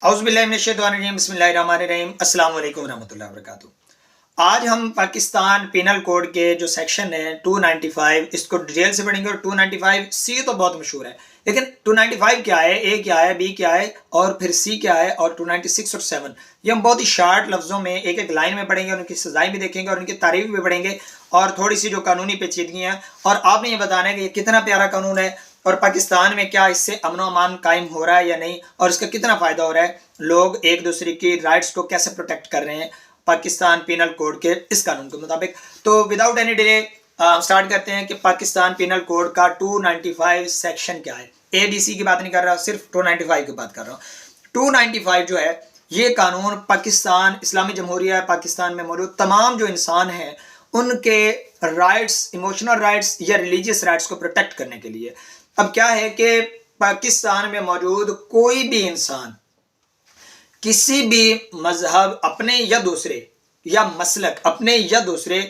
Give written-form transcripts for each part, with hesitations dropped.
औज़ुबिल्लाहिमिनश्शैतानिर्रजीम बिस्मिल्लाहिर्रहमानिर्रहीम अस्सलाम वालेकुम रहमतुल्लाहि व बरकातुहू। आज हम पाकिस्तान पिनल कोड के जो सेक्शन है 295 इसको डिटेल से पढ़ेंगे। और 295 सी तो बहुत मशहूर है, लेकिन 295 क्या है, ए क्या है, बी क्या है और फिर सी क्या है, और 296 और 7 ये हम बहुत ही शार्ट लफ्ज़ों में एक एक लाइन में पढ़ेंगे और उनकी सजाएं भी देखेंगे और उनकी तारीफ भी पढ़ेंगे और थोड़ी सी जो कानूनी पेचीदगियाँ हैं। और आपने ये बताना है कि ये कितना प्यारा कानून है और पाकिस्तान में क्या इससे अमन अमान कायम हो रहा है या नहीं, और इसका कितना फ़ायदा हो रहा है, लोग एक दूसरे की राइट्स को कैसे प्रोटेक्ट कर रहे हैं पाकिस्तान पिनल कोड के इस कानून के मुताबिक। तो विदाउट एनी डिले हम स्टार्ट करते हैं कि पाकिस्तान पिनल कोड का 295 सेक्शन क्या है। ए बी सी की बात नहीं कर रहा, सिर्फ 295 की बात कर रहा हूँ। 295 जो है ये कानून पाकिस्तान इस्लामी जमहूरिया पाकिस्तान में मौजूद तमाम जो इंसान हैं उनके राइट्स, इमोशनल राइट्स या रिलीजियस राइट्स को प्रोटेक्ट करने के लिए। अब क्या है कि पाकिस्तान में मौजूद कोई भी इंसान किसी भी मजहब अपने या दूसरे या मसलक अपने या दूसरे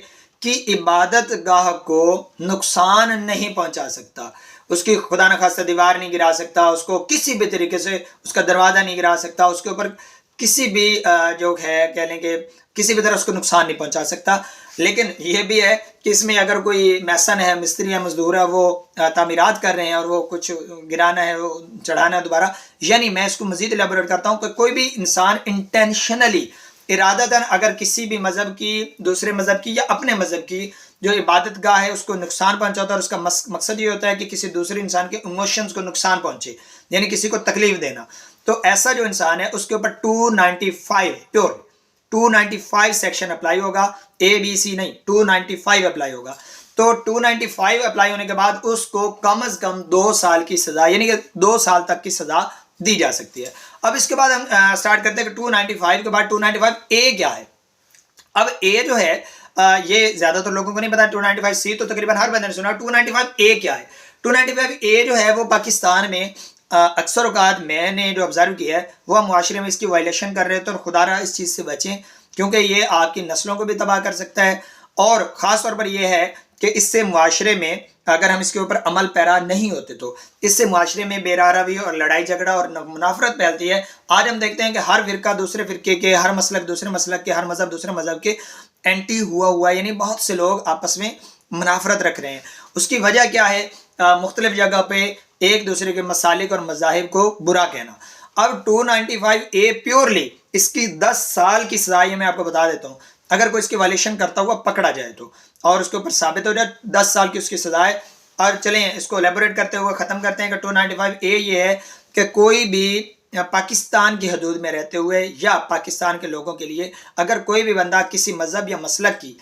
की इबादत गाह को नुकसान नहीं पहुंचा सकता, उसकी खुदा न खास्ता दीवार नहीं गिरा सकता, उसको किसी भी तरीके से उसका दरवाज़ा नहीं गिरा सकता, उसके ऊपर किसी भी जो है कह लें कि किसी भी तरह उसको नुकसान नहीं पहुंचा सकता। लेकिन यह भी है कि इसमें अगर कोई मैसन है, मिस्त्री है, मजदूर है, वो तामीरात कर रहे हैं और वो कुछ गिराना है, वो चढ़ाना है दोबारा, यानी मैं इसको मजीद एलेबोरेट करता हूँ कि कोई भी इंसान इंटेंशनली इरादतन अगर किसी भी मज़हब की, दूसरे मज़हब की या अपने मज़हब की जो इबादत गाह है उसको नुकसान पहुंचाता है, और उसका मकसद ये होता है कि किसी दूसरे इंसान के इमोशंस को नुकसान पहुंचे, यानी किसी को तकलीफ देना, तो ऐसा जो इंसान है उसके ऊपर 295 प्योर 295 सेक्शन अप्लाई होगा। ए बी सी नहीं, 295 अप्लाई होगा। तो 295 अप्लाई होने के बाद उसको कम से कम 2 साल की सजा, यानी कि 2 साल तक की सजा दी जा सकती है। अब इसके बाद हम स्टार्ट करते हैं कि 295 के बाद 295 ए क्या है। अब ए जो है ये ज्यादातर लोगों को नहीं पता। 295 सी तो तकरीबन हर बंदे ने सुना। 295 ए क्या है? 295 ए जो है वो पाकिस्तान में अक्सर औकात मैंने जो ऑब्जर्व किया है वो मुआशरे में इसकी वायलेशन कर रहे थे, और खुदारा इस चीज़ से बचें क्योंकि ये आपकी नस्लों को भी तबाह कर सकता है। और ख़ास तौर पर यह है कि इससे मुआशरे में अगर हम इसके ऊपर अमल पैरा नहीं होते तो इससे मुआशरे में बेरारवी और लड़ाई झगड़ा और मुनाफरत फैलती है। आज हम देखते हैं कि हर फिरका दूसरे फिरके के, हर मसलक दूसरे मसलक के, हर मज़हब दूसरे मज़हब के एंटी हुआ, यानी बहुत से लोग आपस में मुनाफरत रख रहे हैं। उसकी वजह क्या है? मुख्तलिफ जगह पे एक दूसरे के मसालिक और मज़ाहिब को बुरा कहना। अब 295 ए प्योरली इसकी 10 साल की सजा मैं आपको बता देता हूँ। अगर कोई इसकी वायलेशन करता हुआ पकड़ा जाए तो, और उसके ऊपर साबित हो जाए, 10 साल की उसकी सजा है। और चलें इसको एलेबोरेट करते हुए ख़त्म करते हैं कि 295 ए ये है कि कोई भी पाकिस्तान की हदूद में रहते हुए या पाकिस्तान के लोगों के लिए अगर कोई भी बंदा किसी मज़हब या मसलक की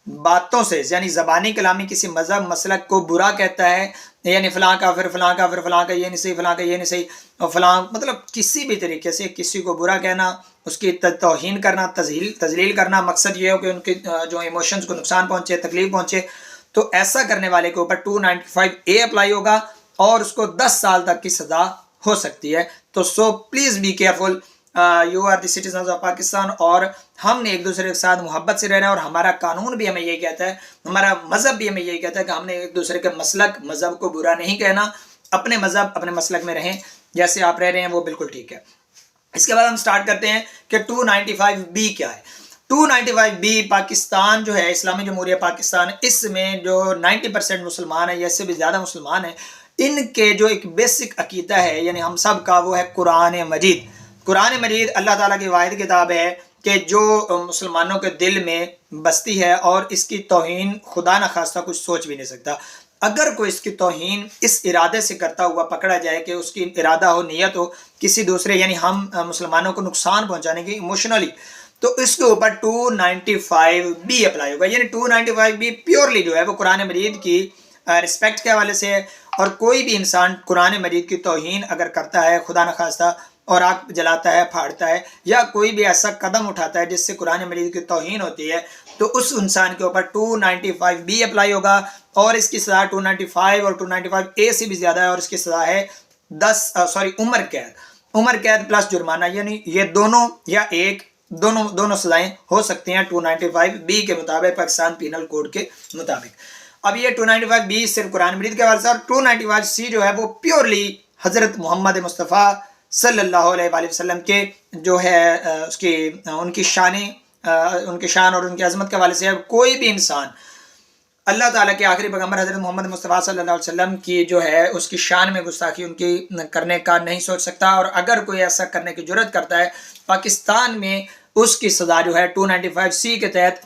बातों से, यानी ज़बानी कलामी किसी मज़हब मसलक को बुरा कहता है, यानी फ़लाँ का फिर फ़लाँ का फिर फ़लाँ का ये नहीं सही, फ़लाँ का ये नहीं सही, और फ़लाँ मतलब किसी भी तरीके से किसी को बुरा कहना, उसकी तौहीन करना, तज़लील करना, मकसद ये हो कि उनके जो इमोशंस को नुकसान पहुँचे, तकलीफ पहुँचे, तो ऐसा करने वाले के ऊपर 295 ए अप्लाई होगा और उसको 10 साल तक की सज़ा हो सकती है। तो so please be careful, you are the citizens of Pakistan, और हमने एक दूसरे के साथ मोहब्बत से रहना है। और हमारा कानून भी हमें यही कहता है, हमारा मज़हब भी हमें यही कहता है कि हमने एक दूसरे के मसलक मज़हब को बुरा नहीं कहना, अपने मज़हब अपने मसलक में रहें, जैसे आप रह रहे हैं वो बिल्कुल ठीक है। इसके बाद हम स्टार्ट करते हैं कि 295 बी क्या है। 295 बी पाकिस्तान जो है इस्लामी जमहूरिया पाकिस्तान, इसमें जो 90% मुसलमान है या इससे भी ज़्यादा मुसलमान है, इनके जो एक बेसिक अकीदा है यानी हम सब का, वो है कुरान मजीद। कुरान मजीद अल्लाह ताला की वाहिद किताब है कि जो मुसलमानों के दिल में बसती है, और इसकी तौहीन खुदा न खास्ता कुछ सोच भी नहीं सकता। अगर कोई इसकी तौहीन इस इरादे से करता हुआ पकड़ा जाए कि उसकी इरादा हो, नियत हो किसी दूसरे यानी हम मुसलमानों को नुकसान पहुंचाने की इमोशनली, तो इसके ऊपर 295 बी अप्लाई होगा। यानी 295 बी प्योरली जो है वो कुरान मजीद की रिस्पेक्ट के हवाले से है। और कोई भी इंसान कुरान मजीद की तौहीन अगर करता है खुदा न खास्ता, और आग जलाता है, फाड़ता है, या कोई भी ऐसा कदम उठाता है जिससे कुरान मजीद की तौहीन होती है, तो उस इंसान के ऊपर 295 बी अप्लाई होगा। और इसकी सज़ा 295 और 295 ए से भी ज़्यादा है, और इसकी सज़ा है उम्र कैद प्लस जुर्माना, यानी ये दोनों या एक दोनों सज़ाएँ हो सकती हैं 295 बी के मुताबिक, पाकिस्तान पिनल कोड के मुताबिक। अब ये 295 बी सिर्फ कुरान मजीद के हवाले से, और 295 सी जो है वो प्योरली हज़रत मोहम्मद मुस्तफ़ा صلی اللہ علیہ وآلہ وسلم کے جو ہے ان کی شان اور ان کی عظمت کے حوالے سے کوئی بھی انسان اللہ تعالیٰ کے آخری پیغمبر حضرت محمد مصطفیٰ صلی اللہ علیہ وسلم کی جو ہے اس کی شان میں گستاخی ان کی کرنے کا نہیں سوچ سکتا، اور اگر کوئی ایسا کرنے کی جرت کرتا ہے پاکستان میں اس کی سزا جو ہے 295C کے تحت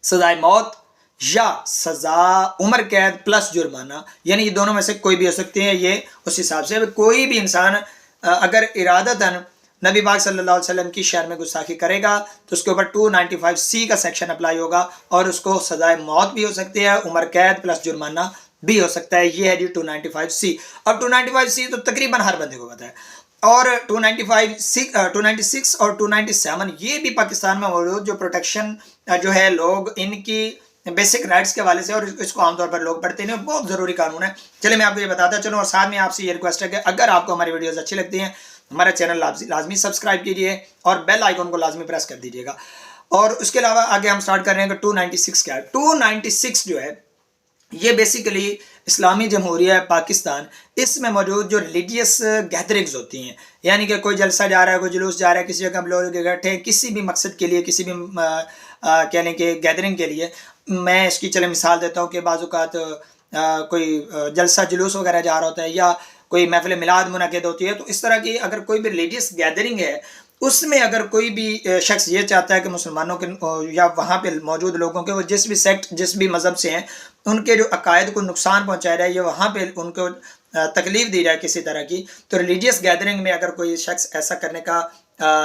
سزائے موت یا سزا عمر قید پلس جرمانہ، یعنی یہ دونوں میں سے کوئی بھی ہو سکتے ہیں۔ یہ اس حساب سے کوئی بھی انسان اگر ارادتاً نبی پاک صلی اللہ علیہ وسلم کی شان میں گستاخی کرے گا تو اس کے اوپر 295C کا سیکشن اپلائی ہوگا اور اس کو سزائے موت بھی ہو سکتی ہے، عمر قید پلس جرمانہ بھی ہو سکتا ہے۔ یہ ہے جی 295C۔ اور 295C تو تقریباً ہر بندے کو پتہ ہے، اور 296 اور 297 یہ بھی پاکستان میں موجود جو پروٹیکشن جو ہے لوگ ان کی بیسک رائٹس کے حوالے سے، اور اس کو عام طور پر لوگ پڑھتے ہیں، بہت ضروری قانون ہے۔ چلے میں آپ کو یہ بتاتا چلوں، اور ساتھ میں آپ سے یہ ریکویسٹ ہے کہ اگر آپ کو ہماری ویڈیوز اچھی لگتی ہیں ہمارا چینل لازمی سبسکرائب کیجیے اور بیل آئیکن کو لازمی پریس کر دیجیے گا۔ اور اس کے علاوہ آگے ہم سٹارٹ کر رہے ہیں کہ 296 کیا ہے۔ 296 جو ہے یہ بیسیکلی اسلامی جمہوریہ پاکستان، اس میں موجود جو ریلیجیس گیدرنگز ہوتی ہیں، یعنی کہ کوئی جلسہ جا رہا ہے، کوئی جلوس جا رہا ہے، کسی جگہ ہم لوگ بیٹھے ہیں کسی بھی مقصد کے لیے، کسی بھی کہنے کے گیدرنگ کے لیے۔ میں اس کی چلے مثال دیتا ہوں کہ بعض اوقات کوئی جلسہ جلوس وغیرہ جا رہا ہوتا ہے یا کوئی محفل میلاد منعقد ہوتی ہے، تو اس طرح کی اگر کوئی بھی ریلیجیس گیدرنگ ہے اس میں اگر کوئی بھی شخص یہ چاہتا ہے کہ مسلمانوں کے یا وہاں پہ موجود لوگوں کے وہ جس بھی سیکٹ جس بھی مذہب سے ہیں ان کے جو عقائد کو نقصان پہنچایا جائے یا وہاں پہ ان کو تکلیف دی جائے کسی طرح کی، تو ریلیجیس گیدرنگ میں اگر کوئی شخص ایسا کرنے کا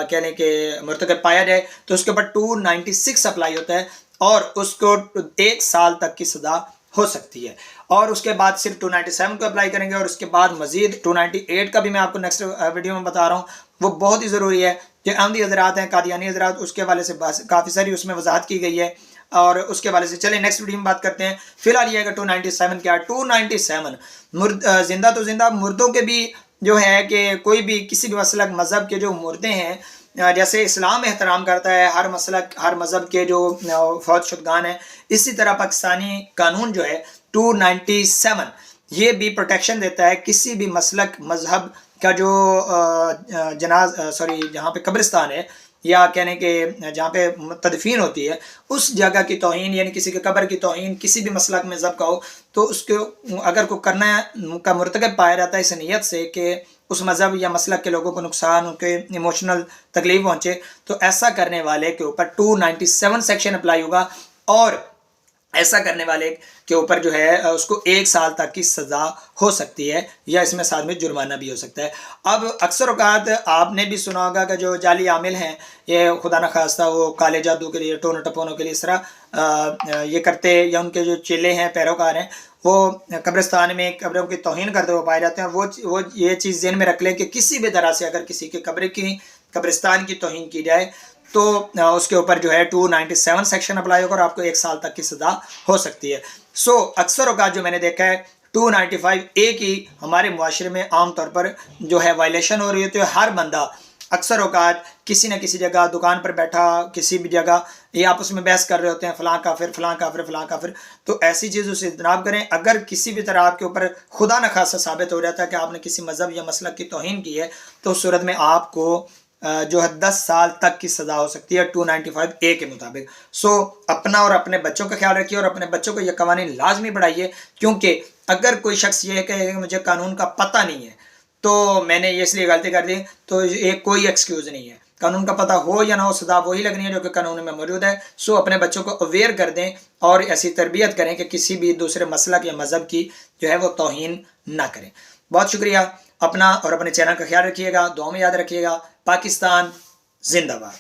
کہنے کے مرتکب پایا جائے تو اس کے اوپر 296 اپلائی ہوتا ہے اور اس کو 1 سال تک کی سزا ہو سکتی ہے۔ اور اس کے بعد صرف 297 کو اپلائی کریں گے، اور اس کے بعد مزید 298 کا بھی میں آپ کو نیکسٹ ویڈیو میں بتا رہا ہوں، وہ بہت ہی ضروری ہے۔ جو احمدی حضرات ہیں، قادیانی حضرات، اس کے حوالے سے کافی ساری اس میں وضاحت کی گئی ہے، اور اس کے حوالے سے چلیں نیکسٹ ویڈیو میں بات کرتے ہیں۔ فی الحال یہ کہ 297 کیا ہے۔ 297 زندہ تو زندہ مردوں کے بھی جو ہے کہ کوئی بھی کسی بھی مسلک مذہب کے جو مردے ہیں، جیسے اسلام احترام کرتا ہے ہر مسلک ہر مذہب کے جو فوت شدگان ہیں، اسی طرح پاکستانی قانون جو ہے 297 یہ بھی پروٹیکشن دیتا ہے کسی بھی مسلک مذہب کا جو جہاں پہ قبرستان ہے یا کہنے کے جہاں پہ تدفین ہوتی ہے اس جگہ کی توہین، یعنی کسی کے قبر کی توہین کسی بھی مسلک مذہب کا ہو تو اس کو اگر کوئی کرنا کا مرتکب پایا جاتا ہے اس نیت سے کہ اس مذہب یا مسلک کے لوگوں کو نقصان، ان کے ایموشنل تکلیف پہنچے، تو ایسا کرنے والے کے اوپر 297 سیکشن اپلائی ہوگا، اور ایسا کرنے والے کے اوپر جو ہے اس کو 1 سال تک کی سزا ہو سکتی ہے، یا اس میں ساتھ میں جرمانہ بھی ہو سکتا ہے۔ اب اکثر اوقات آپ نے بھی سنا ہوگا کہ جو جعلی عامل ہیں یہ خدا نخواستہ وہ کالے جادو کے لیے، ٹونو ٹپونوں کے لیے اس طرح یہ کرتے، یا ان کے جو چیلے ہیں پیروکار ہیں وہ قبرستان میں قبروں کی توہین کرتے ہوئے پائے جاتے ہیں۔ وہ یہ چیز ذہن میں رکھ لیں کہ کسی بھی طرح سے اگر کسی کے قبرستان کی توہین کی جائے تو اس کے اوپر جو ہے 297 سیکشن اپلائی ہوگا اور آپ کو 1 سال تک کی سزا ہو سکتی ہے۔ اکثر اوقات جو میں نے دیکھا ہے 295A کی ہمارے معاشرے میں عام طور پر جو ہے وائلیشن ہو رہی ہوتی ہے۔ ہر بندہ اکثر اوقات کسی نہ کسی جگہ دکان پر بیٹھا کسی بھی جگہ یہ آپس میں بحث کر رہے ہوتے ہیں، فلاں کافر فلاں کافر فلاں کافر، تو ایسی چیزوں سے اجتناب کریں۔ اگر کسی بھی طرح آپ کے اوپر خدا نخواستہ ثابت ہو جاتا ہے کہ آپ نے کسی مذہب یا مسلک کی توہین کی ہے تو اس صورت میں آپ کو جو ہے 10 سال تک کی سزا ہو سکتی ہے 295A کے مطابق۔ اپنا اور اپنے بچوں کا خیال رکھیے اور اپنے بچوں کو یہ قوانین لازمی پڑھائیے، کیونکہ اگر کوئی شخص یہ کہے کہ مجھے قانون کا پتہ نہیں ہے تو میں نے یہ اس لیے غلطی کر دی، تو یہ کوئی ایکسکیوز نہیں ہے۔ قانون کا پتہ ہو یا نہ ہو سزا وہی لگنی ہے جو کہ قانون میں موجود ہے۔ اپنے بچوں کو اویئر کر دیں اور ایسی تربیت کریں کہ کسی بھی دوسرے مسلک یا مذہب کی جو ہے وہ توہین نہ کریں۔ بہت شکریہ۔ اپنا اور اپنے چینل کا خیال رکھیے گا، دعاؤں میں یاد رکھیے گا۔ پاکستان زندہ باد۔